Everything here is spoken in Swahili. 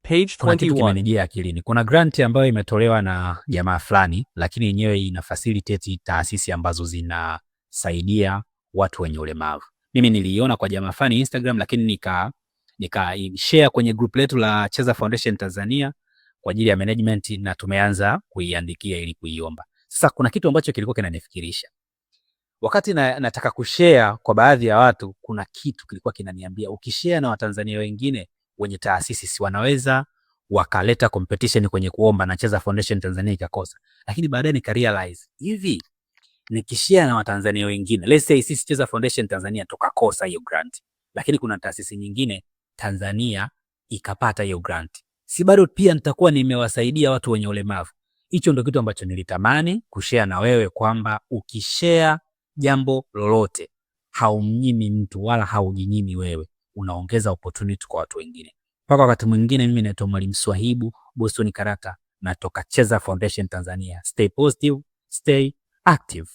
Page kuna kitu 21. kimenijia akilini. Kuna grant ambayo imetolewa na jamaa fulani, lakini yenyewe ina facilitate taasisi ambazo zinasaidia watu wenye ulemavu. Mimi niliiona kwa jamaa fulani Instagram, lakini nika share kwenye group letu la Cheza Foundation Tanzania kwa ajili ya management, na tumeanza kuiandikia ili kuiomba. Sasa kuna kitu ambacho kilikuwa kinanifikirisha. Wakati nataka kushare kwa baadhi ya watu, kuna kitu kilikuwa kinaniambia ukishare na Watanzania wengine wenye taasisi, si wanaweza wakaleta competition kwenye kuomba na Cheza Foundation Tanzania ikakosa. Lakini baadaye nikarealize hivi, nikishare na Watanzania wengine, let's say sisi Cheza Foundation Tanzania tukakosa hiyo grant, lakini kuna taasisi nyingine Tanzania ikapata hiyo grant, si bado pia nitakuwa nimewasaidia watu wenye ulemavu? Hicho ndio kitu ambacho nilitamani kushare na wewe, kwamba ukishare jambo lolote haumnyimi mtu wala haujinyimi wewe, unaongeza opportunity kwa watu wengine. Mpaka wakati mwingine, mimi naitwa Mwalimu Swahibu Boston Karata, natoka Cheza Foundation Tanzania. Stay positive, stay active.